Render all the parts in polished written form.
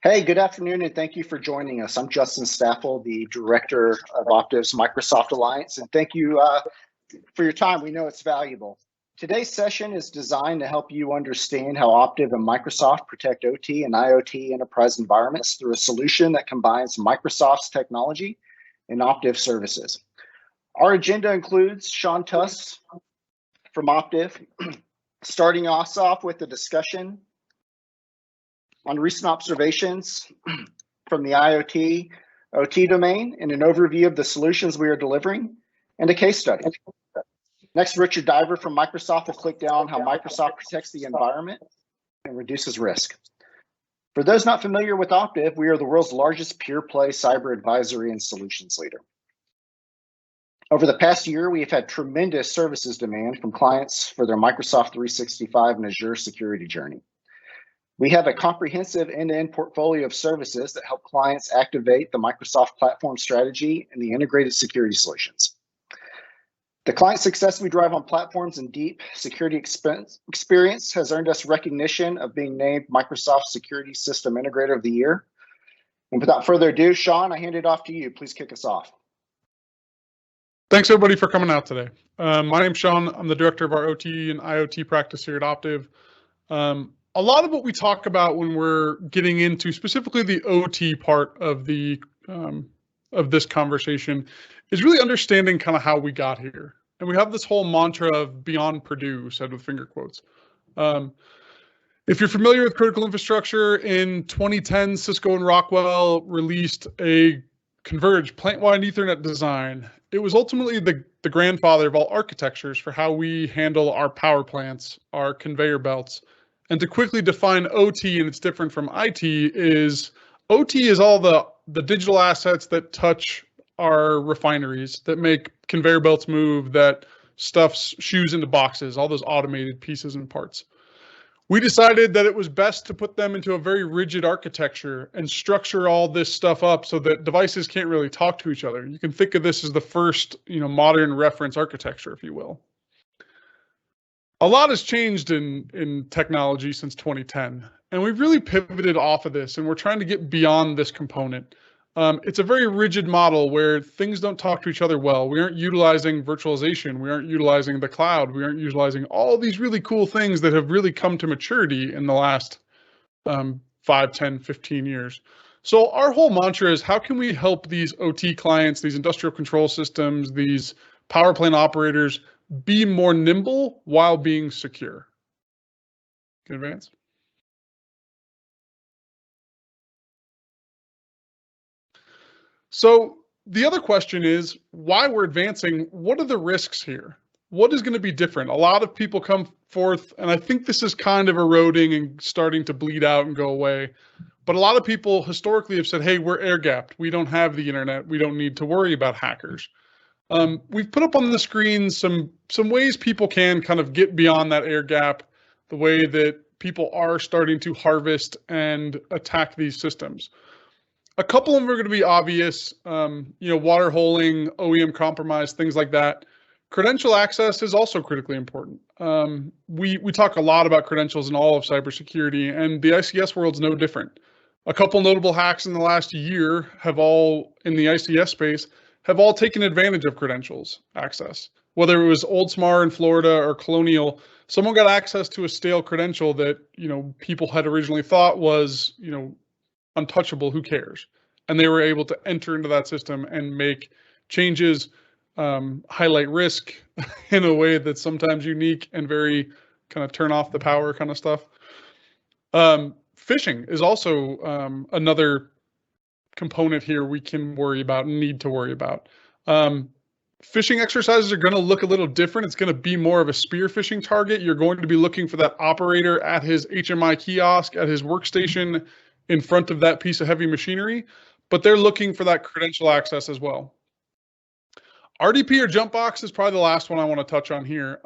Hey, good afternoon, and thank you for joining us. I'm Justin Staffel, the Director of Optiv's Microsoft Alliance, and thank you for your time. We know it's valuable. Today's session is designed to help you understand how Optiv and Microsoft protect OT and IoT enterprise environments through a solution that combines Microsoft's technology and Optiv services. Our agenda includes Sean Tuss from Optiv, starting us off with a discussion on recent observations from the IoT, OT domain, and an overview of the solutions we are delivering, and a case study. Next, Richard Diver from Microsoft will click down how Microsoft protects the environment and reduces risk. For those not familiar with Optiv, we are the world's largest pure-play cyber advisory and solutions leader. Over the past year, we have had tremendous services demand from clients for their Microsoft 365 and Azure security journey. We have a comprehensive end-to-end portfolio of services that help clients activate the Microsoft platform strategy and the integrated security solutions. The client success we drive on platforms and deep security experience has earned us recognition of being named Microsoft Security System Integrator of the Year. And without further ado, Sean, I hand it off to you. Please kick us off. Thanks everybody for coming out today. My name's Sean. I'm the director of our OT and IoT practice here at Optiv. A lot of what we talk about when we're getting into specifically the OT part of the of this conversation is really understanding kind of how we got here. And we have this whole mantra of beyond Purdue, said with finger quotes. If you're familiar with critical infrastructure, in 2010, Cisco and Rockwell released a converged plant-wide Ethernet design. It was ultimately the grandfather of all architectures for how we handle our power plants, our conveyor belts. And to quickly define OT, and it's different from IT, is OT is all the digital assets that touch our refineries, that make conveyor belts move, that stuffs shoes into boxes, all those automated pieces and parts. We decided that it was best to put them into a very rigid architecture and structure all this stuff up so that devices can't really talk to each other. You can think of this as the first, modern reference architecture, if you will. A lot has changed in technology since 2010, and we've really pivoted off of this, and we're trying to get beyond this component. It's a very rigid model where things don't talk to each other well. We aren't utilizing virtualization. We aren't utilizing the cloud. We aren't utilizing all these really cool things that have really come to maturity in the last 5, 10, 15 years. So our whole mantra is, how can we help these OT clients, these industrial control systems, these power plant operators be more nimble while being secure? Can advance? So the other question is, why we're advancing, what are the risks here? What is going to be different? A lot of people come forth, and I think this is kind of eroding and starting to bleed out and go away. But a lot of people historically have said, hey, we're air-gapped. We don't have the internet. We don't need to worry about hackers. We've put up on the screen some ways people can kind of get beyond that air gap, the way that people are starting to harvest and attack these systems. A couple of them are going to be obvious, water holing, OEM compromise, things like that. Credential access is also critically important. We talk a lot about credentials in all of cybersecurity, and the ICS world's no different. A couple notable hacks in the last year have all, in the ICS space, have all taken advantage of credentials access. Whether it was Oldsmar in Florida or Colonial, someone got access to a stale credential that, people had originally thought was, untouchable, who cares? And they were able to enter into that system and make changes, highlight risk in a way that's sometimes unique and very kind of turn off the power kind of stuff. Phishing is also another component here we can worry about and need to worry about. Phishing exercises are going to look a little different. It's going to be more of a spear phishing target. You're going to be looking for that operator at his HMI kiosk, at his workstation, in front of that piece of heavy machinery, but they're looking for that credential access as well. RDP or jump box is probably the last one I want to touch on here.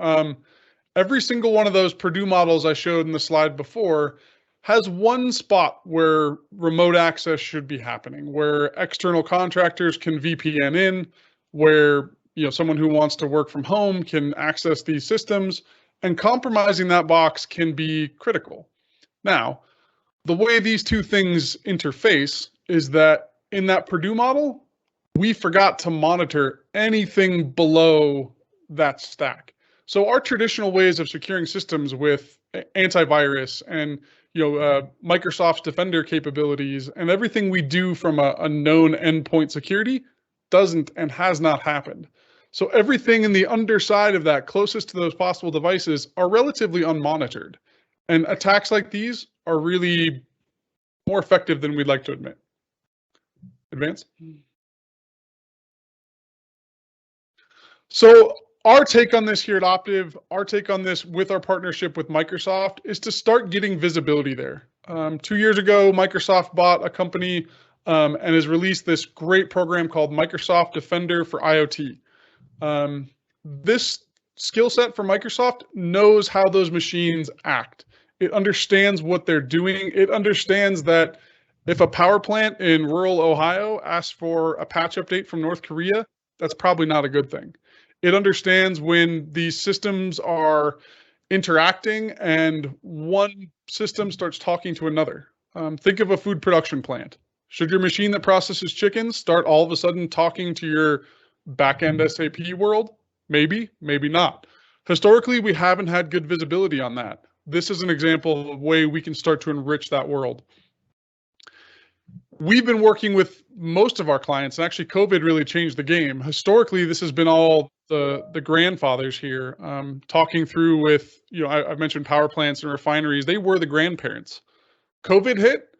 Every single one of those Purdue models I showed in the slide before has one spot where remote access should be happening, where external contractors can VPN in, where someone who wants to work from home can access these systems, and compromising that box can be critical. Now, The way these two things interface is that in that Purdue model, we forgot to monitor anything below that stack. So our traditional ways of securing systems with antivirus and Microsoft's Defender capabilities and everything we do from a known endpoint security doesn't and has not happened. So everything in the underside of that, closest to those possible devices, are relatively unmonitored. And attacks like these are really more effective than we'd like to admit. Advance. So our take on this here at Optiv, our take on this with our partnership with Microsoft is to start getting visibility there. 2 years ago, Microsoft bought a company and has released this great program called Microsoft Defender for IoT. This skill set for Microsoft knows how those machines act. It understands what they're doing. It understands that if a power plant in rural Ohio asks for a patch update from North Korea, that's probably not a good thing. It understands when these systems are interacting and one system starts talking to another. Think of a food production plant. Should your machine that processes chickens start all of a sudden talking to your back-end SAP world? Maybe, maybe not. Historically, we haven't had good visibility on that. This is an example of a way we can start to enrich that world. We've been working with most of our clients, and actually COVID really changed the game. Historically, this has been all the grandfathers here, talking through with, I mentioned power plants and refineries. They were the grandparents. COVID hit,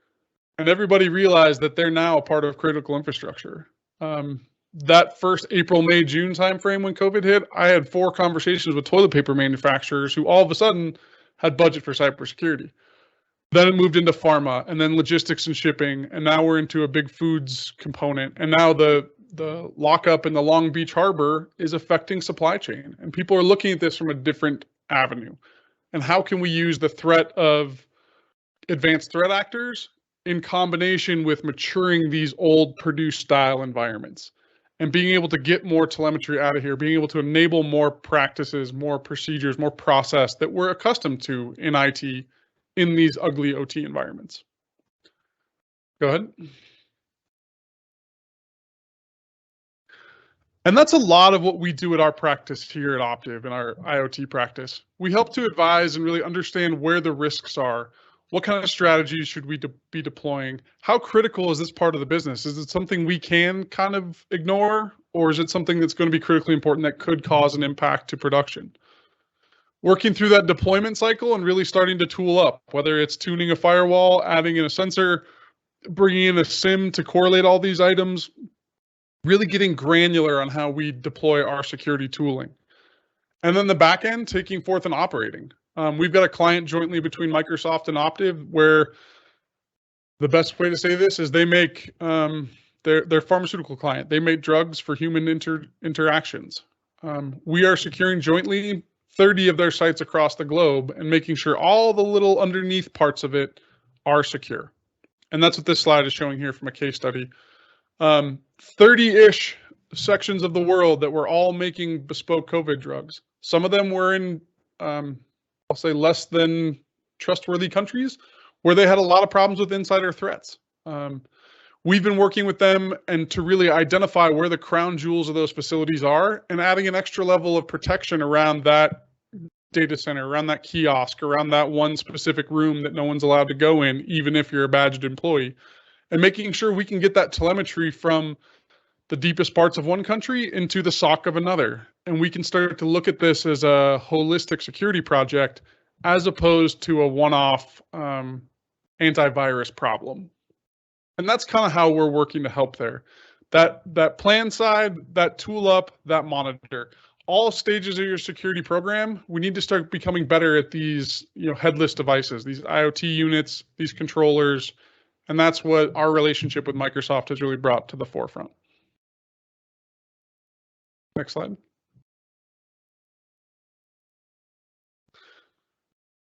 and everybody realized that they're now a part of critical infrastructure. That first April, May, June timeframe when COVID hit, I had 4 conversations with toilet paper manufacturers who all of a sudden had budget for cybersecurity. Then it moved into pharma, and then logistics and shipping, and now we're into a big foods component. And now the lockup in the Long Beach harbor is affecting supply chain, and people are looking at this from a different avenue. And how can we use the threat of advanced threat actors in combination with maturing these old Purdue style environments and being able to get more telemetry out of here, being able to enable more practices, more procedures, more process that we're accustomed to in IT in these ugly OT environments. Go ahead. And that's a lot of what we do at our practice here at Optiv in our IoT practice. We help to advise and really understand where the risks are. What kind of strategies should we be deploying? How critical is this part of the business? Is it something we can kind of ignore, or is it something that's going to be critically important that could cause an impact to production? Working through that deployment cycle and really starting to tool up, whether it's tuning a firewall, adding in a sensor, bringing in a SIM to correlate all these items, really getting granular on how we deploy our security tooling. And then the back end, taking forth and operating. We've got a client jointly between Microsoft and Optiv where the best way to say this is they make their pharmaceutical client. They make drugs for human interactions. We are securing jointly 30 of their sites across the globe and making sure all the little underneath parts of it are secure. And that's what this slide is showing here from a case study. 30-ish sections of the world that were all making bespoke COVID drugs. Some of them were in, I'll say, less than trustworthy countries where they had a lot of problems with insider threats. We've been working with them and to really identify where the crown jewels of those facilities are and adding an extra level of protection around that data center, around that kiosk, around that one specific room that no one's allowed to go in, even if you're a badged employee, and making sure we can get that telemetry from the deepest parts of one country into the SOC of another. And we can start to look at this as a holistic security project as opposed to a one-off antivirus problem. And that's kind of how we're working to help there. That plan side, that tool up, that monitor. All stages of your security program, we need to start becoming better at these headless devices, these IoT units, these controllers, and that's what our relationship with Microsoft has really brought to the forefront. Next slide.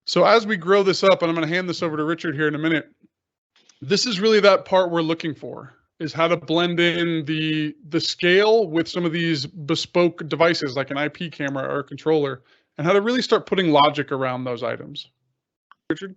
So as we grow this up, and I'm going to hand this over to Richard here in a minute, this is really that part we're looking for, is how to blend in the scale with some of these bespoke devices like an IP camera or a controller, and how to really start putting logic around those items. Richard?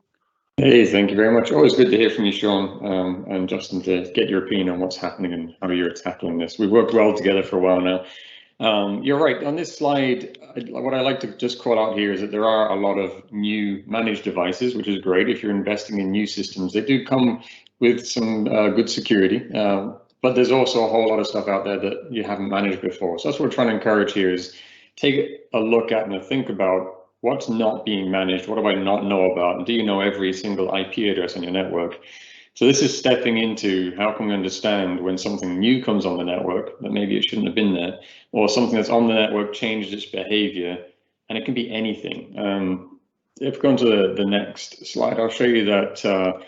Hey, thank you very much. Always good to hear from you, Sean, and Justin, to get your opinion on what's happening and how you're tackling this. We've worked well together for a while now. You're right, on this slide, what I like to just call out here is that there are a lot of new managed devices, which is great. If you're investing in new systems, they do come with some good security, but there's also a whole lot of stuff out there that you haven't managed before. So that's what we're trying to encourage here, is take a look at and think about what's not being managed. What do I not know about? And do you know every single IP address on your network? So this is stepping into how can we understand when something new comes on the network that maybe it shouldn't have been there, or something that's on the network changed its behavior, and it can be anything. If we go on to the next slide, I'll show you that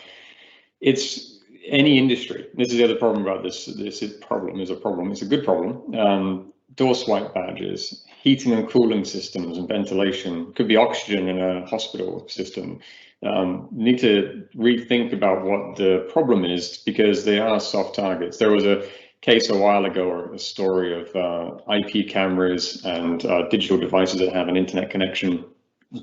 it's any industry. This is the other problem about this. This problem is a problem. It's a good problem. Door swipe badges, heating and cooling systems and ventilation, could be oxygen in a hospital system. Need to rethink about what the problem is, because they are soft targets. There was a case a while ago, or a story of IP cameras and digital devices that have an internet connection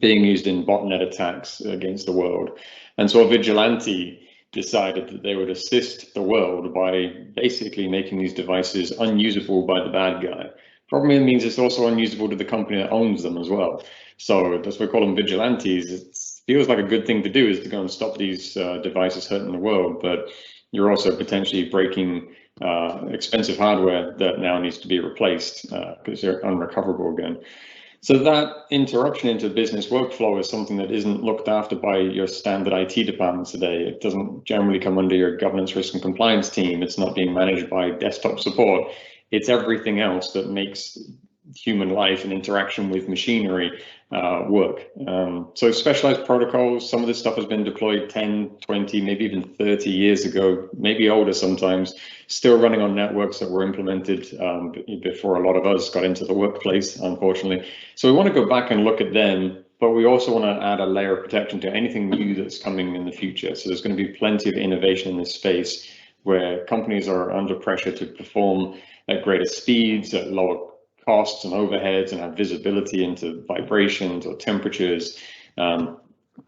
being used in botnet attacks against the world. And so a vigilante decided that they would assist the world by basically making these devices unusable by the bad guy. Problem means it's also unusable to the company that owns them as well. So that's why we call them vigilantes. It feels like a good thing to do, is to go and stop these devices hurting the world, but you're also potentially breaking expensive hardware that now needs to be replaced because they're unrecoverable again. So that interruption into business workflow is something that isn't looked after by your standard IT department today. It doesn't generally come under your governance, risk and compliance team. It's not being managed by desktop support. It's everything else that makes human life and interaction with machinery work. So specialized protocols, some of this stuff has been deployed 10, 20, maybe even 30 years ago, maybe older sometimes, still running on networks that were implemented before a lot of us got into the workplace, unfortunately. So we want to go back and look at them, but we also want to add a layer of protection to anything new that's coming in the future. So there's going to be plenty of innovation in this space where companies are under pressure to perform at greater speeds, at lower costs and overheads, and have visibility into vibrations or temperatures,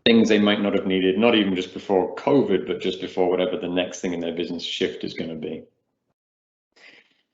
things they might not have needed, not even just before COVID, but just before whatever the next thing in their business shift is going to be.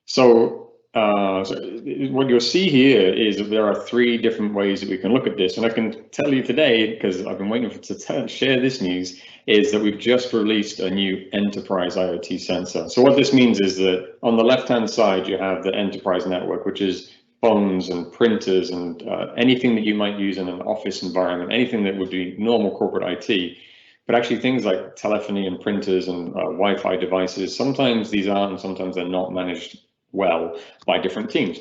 So what you'll see here is that there are 3 different ways that we can look at this. And I can tell you today, because I've been waiting to share this news, is that we've just released a new enterprise IoT sensor. So what this means is that on the left-hand side, you have the enterprise network, which is phones and printers and anything that you might use in an office environment, anything that would be normal corporate IT. But actually things like telephony and printers and Wi-Fi devices, sometimes these are and sometimes they're not managed well by different teams.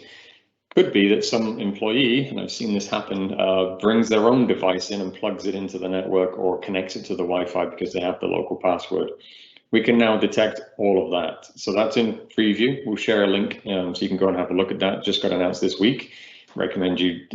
Could be that some employee, and I've seen this happen, brings their own device in and plugs it into the network or connects it to the Wi-Fi because they have the local password. We can now detect all of that. So that's in preview. We'll share a link so you can go and have a look at that. Just got announced this week. Recommend you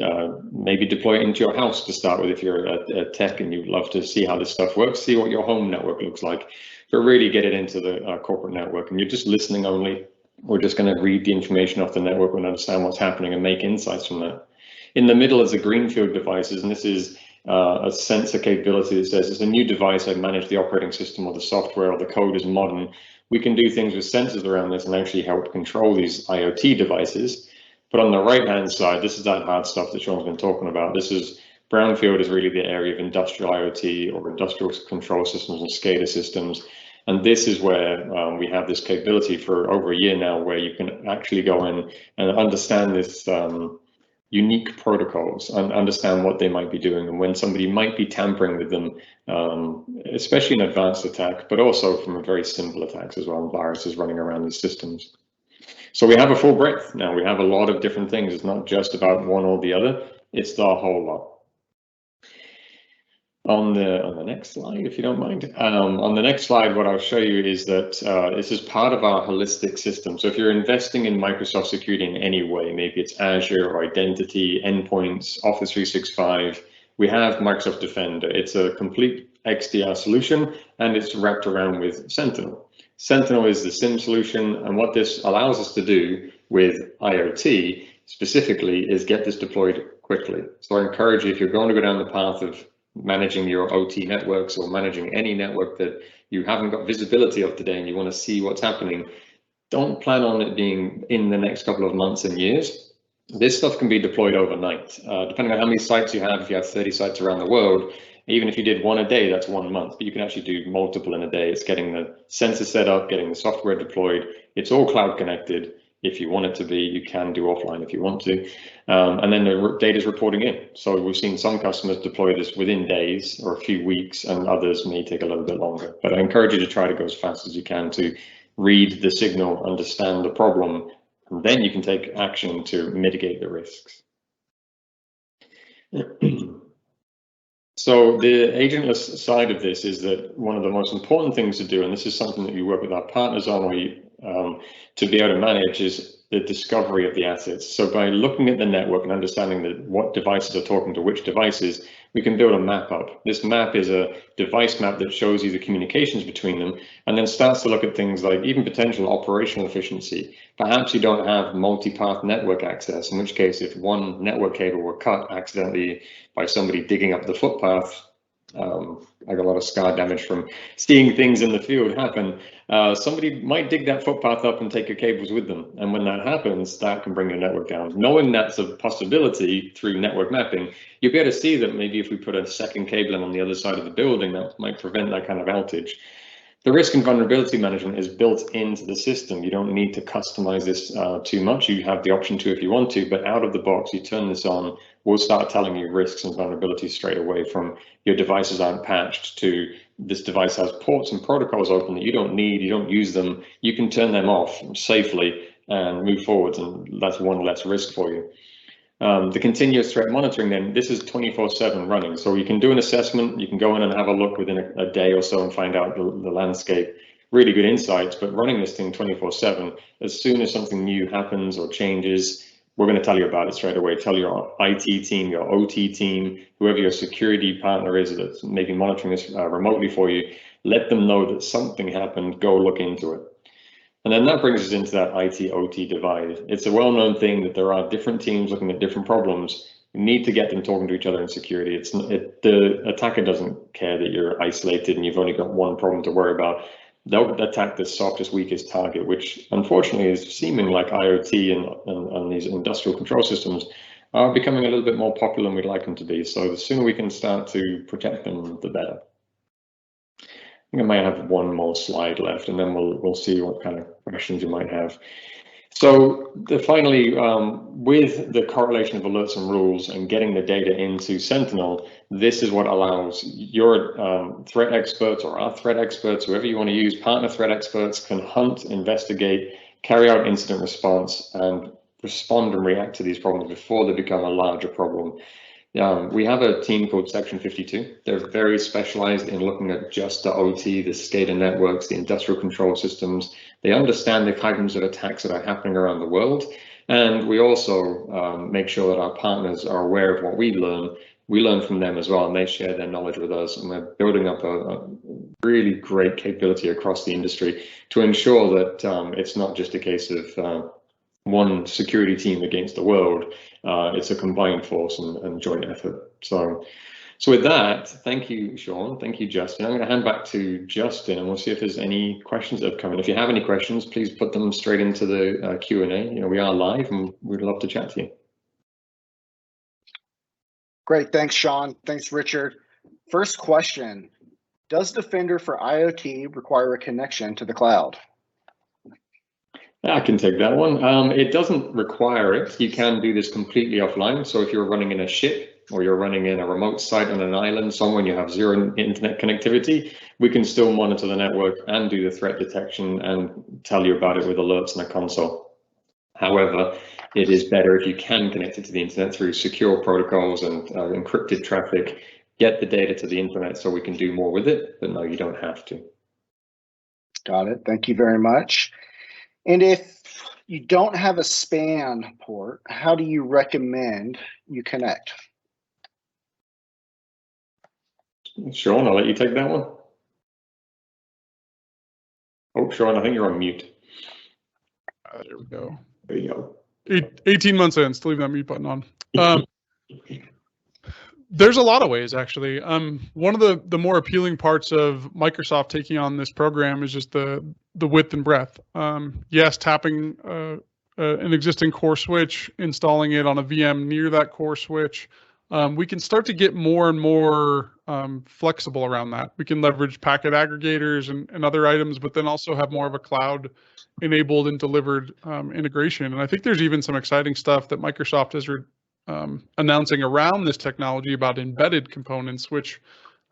maybe deploy it into your house to start with if you're a tech and you'd love to see how this stuff works, see what your home network looks like, but really get it into the corporate network. And you're just listening only. We're just going to read the information off the network and understand what's happening and make insights from that. In the middle is the greenfield devices, and this is a sensor capability that says it's a new device. I manage the operating system or the software or the code is modern. We can do things with sensors around this and actually help control these IoT devices. But on the right-hand side, this is that hard stuff that Sean's been talking about. This is brownfield is really the area of industrial IoT or industrial control systems and SCADA systems. And this is where we have this capability for over a year now, where you can actually go in and understand this unique protocols and understand what they might be doing and when somebody might be tampering with them, especially in advanced attack, but also from very simple attacks as well, viruses running around these systems. So we have a full breadth now. We have a lot of different things. It's not just about one or the other, it's the whole lot. On the next slide, if you don't mind. On the next slide, what I'll show you is that this is part of our holistic system. So if you're investing in Microsoft security in any way, maybe it's Azure or identity, endpoints, Office 365, we have Microsoft Defender. It's a complete XDR solution, and it's wrapped around with Sentinel. Sentinel is the SIEM solution, and what this allows us to do with IoT specifically is get this deployed quickly. So I encourage you, if you're going to go down the path of managing your OT networks or managing any network that you haven't got visibility of today and you want to see what's happening, don't plan on it being in the next couple of months and years. This stuff can be deployed overnight, depending on how many sites you have. If you have 30 sites around the world, even if you did one a day, that's 1 month, but you can actually do multiple in a day. It's getting the sensor set up, getting the software deployed. It's all cloud connected. If you want it to be, you can do offline if you want to. And then the data is reporting in. So we've seen some customers deploy this within days or a few weeks, and others may take a little bit longer. But I encourage you to try to go as fast as you can to read the signal, understand the problem, and then you can take action to mitigate the risks. So the agentless side of this is that one of the most important things to do, and this is something that we work with our partners on, to be able to manage, is the discovery of the assets. So by looking at the network and understanding that what devices are talking to which devices, we can build a map up. This map is a device map that shows you the communications between them, and then starts to look at things like even potential operational efficiency. Perhaps you don't have multi-path network access, in which case if one network cable were cut accidentally by somebody digging up the footpath, I got a lot of scar damage from seeing things in the field happen. Somebody might dig that footpath up and take your cables with them. And when that happens, that can bring your network down. Knowing that's a possibility through network mapping, you'll be able to see that maybe if we put a second cable in on the other side of the building, that might prevent that kind of outage. The risk and vulnerability management is built into the system. You don't need to customize this too much. You have the option to if you want to, but out of the box, you turn this on, we'll start telling you risks and vulnerabilities straight away, from your devices aren't patched to this device has ports and protocols open that you don't need, you don't use them. You can turn them off safely and move forwards, and that's one less risk for you. The continuous threat monitoring, then, this is 24/7 running. So you can do an assessment, you can go in and have a look within a day or so and find out the landscape. Really good insights, but running this thing 24/7, as soon as something new happens or changes, we're going to tell you about it straight away. Tell your IT team, your OT team, whoever your security partner is that's maybe monitoring this remotely for you, let them know that something happened, go look into it. And then that brings us into that IT-OT divide. It's a well-known thing that there are different teams looking at different problems. You need to get them talking to each other in security. The attacker doesn't care that you're isolated and you've only got one problem to worry about. They'll attack the softest, weakest target, which unfortunately is seeming like IoT and these industrial control systems are becoming a little bit more popular than we'd like them to be. So the sooner we can start to protect them, the better. I think I might have one more slide left, and then we'll see what kind of questions you might have. So finally, with the correlation of alerts and rules and getting the data into Sentinel, this is what allows your threat experts or our threat experts, whoever you want to use, partner threat experts, can hunt, investigate, carry out incident response, and respond and react to these problems before they become a larger problem. We have a team called Section 52. They're very specialized in looking at just the OT, the SCADA networks, the industrial control systems. They understand the kinds of attacks that are happening around the world. And we also make sure that our partners are aware of what we learn. We learn from them as well, and they share their knowledge with us. And we're building up a really great capability across the industry to ensure that it's not just a case of one security team against the world. It's a combined force and joint effort. So with that, thank you, Sean. Thank you, Justin. I'm going to hand back to Justin, and we'll see if there's any questions that have come in. If you have any questions, please put them straight into the Q&A. You know, we are live, and we'd love to chat to you. Great, thanks, Sean. Thanks, Richard. First question: does Defender for IoT require a connection to the cloud? I can take that one. It doesn't require it. You can do this completely offline. So if you're running in a ship or you're running in a remote site on an island somewhere and you have zero internet connectivity, we can still monitor the network and do the threat detection and tell you about it with alerts in a console. However, it is better if you can connect it to the internet through secure protocols and encrypted traffic, get the data to the internet so we can do more with it, but no, you don't have to. Got it. Thank you very much. And if you don't have a SPAN port, how do you recommend you connect? Sean, I'll let you take that one. Oh, Sean, I think you're on mute. There we go. There you go. 18 months in, still leaving that mute button on. There's a lot of ways, actually. One of the more appealing parts of Microsoft taking on this program is just the width and breadth. Yes, tapping an existing core switch, installing it on a VM near that core switch. We can start to get more and more flexible around that. We can leverage packet aggregators and other items, but then also have more of a cloud-enabled and delivered integration. And I think there's even some exciting stuff that Microsoft has announcing around this technology about embedded components, which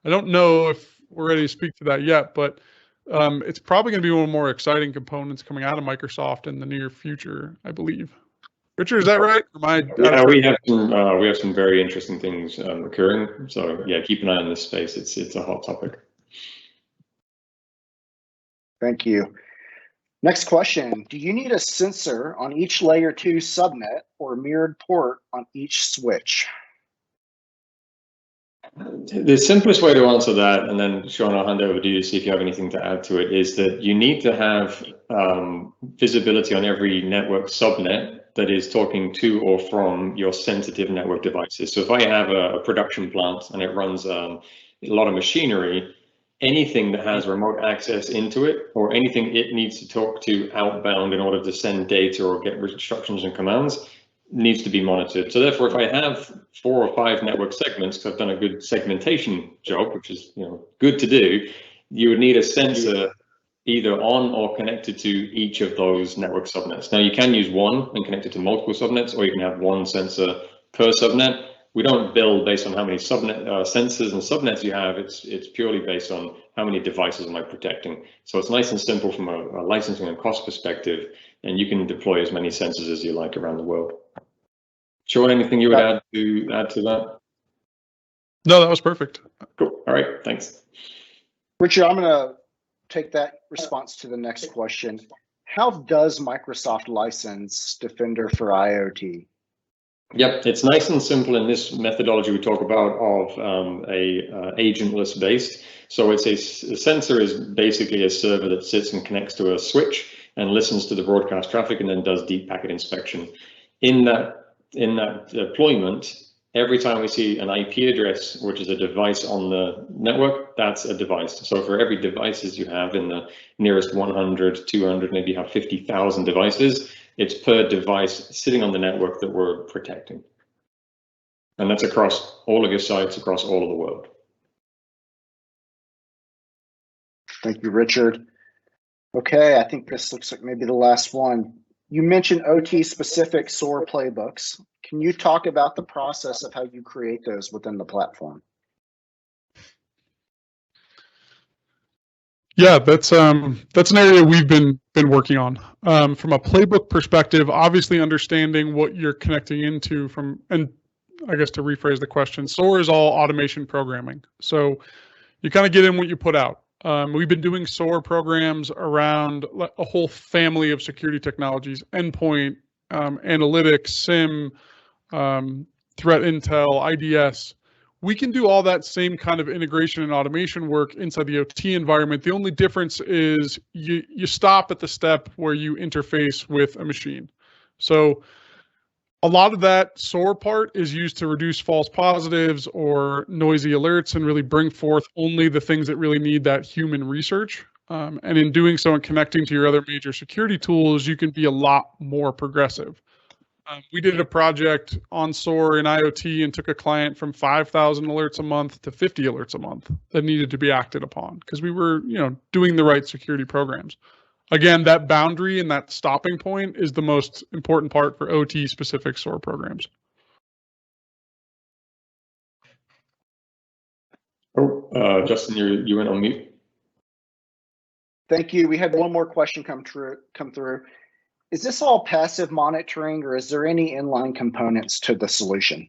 I don't know if we're ready to speak to that yet, but it's probably going to be one of the more exciting components coming out of Microsoft in the near future, I believe. Richard, is that right? Yeah, we have some very interesting things occurring. So yeah, keep an eye on this space. It's a hot topic. Thank you. Next question, do you need a sensor on each layer 2 subnet or mirrored port on each switch? The simplest way to answer that, and then Sean, I'll hand over to you to see if you have anything to add to it, is that you need to have visibility on every network subnet that is talking to or from your sensitive network devices. So if I have a production plant and it runs a lot of machinery, anything that has remote access into it or anything it needs to talk to outbound in order to send data or get instructions and commands needs to be monitored. So therefore, if I have 4 or 5 network segments, because I've done a good segmentation job, which is good to do, you would need a sensor either on or connected to each of those network subnets. Now you can use one and connect it to multiple subnets, or you can have one sensor per subnet. We don't build based on how many subnet sensors and subnets you have. It's purely based on how many devices am I protecting. So it's nice and simple from a licensing and cost perspective, and you can deploy as many sensors as you like around the world. Sean, anything you would add to that? No, that was perfect. Cool. All right, thanks. Richard, I'm going to take that response to the next question. How does Microsoft license Defender for IoT? Yep, it's nice and simple in this methodology we talk about of agentless based. So it's a sensor is basically a server that sits and connects to a switch and listens to the broadcast traffic and then does deep packet inspection. In that deployment, every time we see an IP address, which is a device on the network, that's a device. So for every devices you have in the nearest 100, 200, maybe you have 50,000 devices, it's per device sitting on the network that we're protecting. And that's across all of your sites, across all of the world. Thank you, Richard. Okay, I think this looks like maybe the last one. You mentioned OT-specific SOAR playbooks. Can you talk about the process of how you create those within the platform? Yeah, that's an area we've been working on. From a playbook perspective, obviously understanding what you're connecting into and I guess to rephrase the question, SOAR is all automation programming. So you kind of get in what you put out. We've been doing SOAR programs around a whole family of security technologies, endpoint, analytics, SIM, threat intel, IDS. We can do all that same kind of integration and automation work inside the OT environment. The only difference is you stop at the step where you interface with a machine. So a lot of that SOAR part is used to reduce false positives or noisy alerts and really bring forth only the things that really need that human research. And in doing so and connecting to your other major security tools, you can be a lot more progressive. We did a project on SOAR in IoT and took a client from 5,000 alerts a month to 50 alerts a month that needed to be acted upon because we were, doing the right security programs. Again, that boundary and that stopping point is the most important part for OT-specific SOAR programs. Oh, Justin, you went on mute. Thank you. We had one more question come through. Is this all passive monitoring, or is there any inline components to the solution?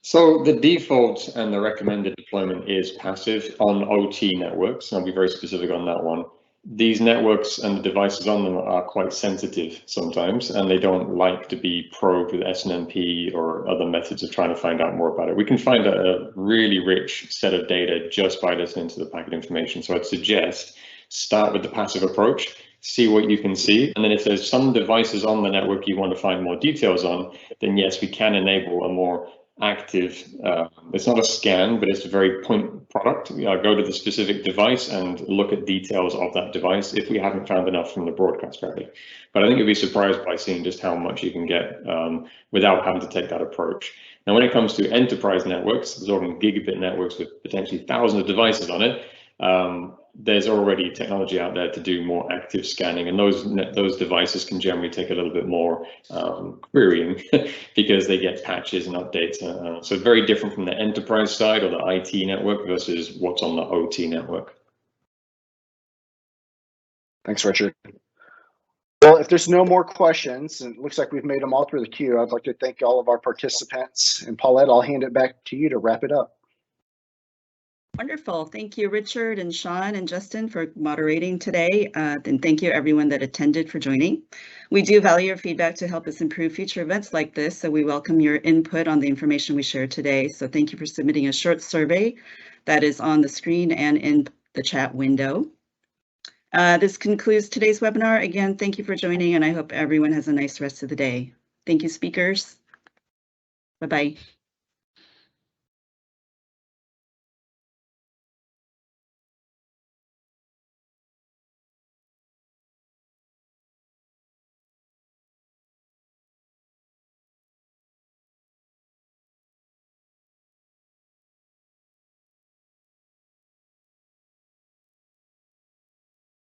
So the default and the recommended deployment is passive on OT networks. I'll be very specific on that one. These networks and the devices on them are quite sensitive sometimes, and they don't like to be probed with SNMP or other methods of trying to find out more about it. We can find a really rich set of data just by listening to the packet information. So I'd suggest start with the passive approach, see what you can see, and then if there's some devices on the network you want to find more details on, then yes, we can enable a more active. It's not a scan, but it's a very point product. Go to the specific device and look at details of that device if we haven't found enough from the broadcast already. But I think you'll be surprised by seeing just how much you can get without having to take that approach. Now, when it comes to enterprise networks, absorbing gigabit networks with potentially thousands of devices on it, there's already technology out there to do more active scanning, and those devices can generally take a little bit more querying because they get patches and updates. So very different from the enterprise side or the IT network versus what's on the OT network. Thanks, Richard. Well, if there's no more questions, and it looks like we've made them all through the queue, I'd like to thank all of our participants. And Paulette, I'll hand it back to you to wrap it up. Wonderful. Thank you, Richard and Sean and Justin, for moderating today. And thank you everyone that attended for joining. We do value your feedback to help us improve future events like this. So we welcome your input on the information we shared today. So thank you for submitting a short survey that is on the screen and in the chat window. This concludes today's webinar. Again, thank you for joining, and I hope everyone has a nice rest of the day. Thank you, speakers. Bye-bye.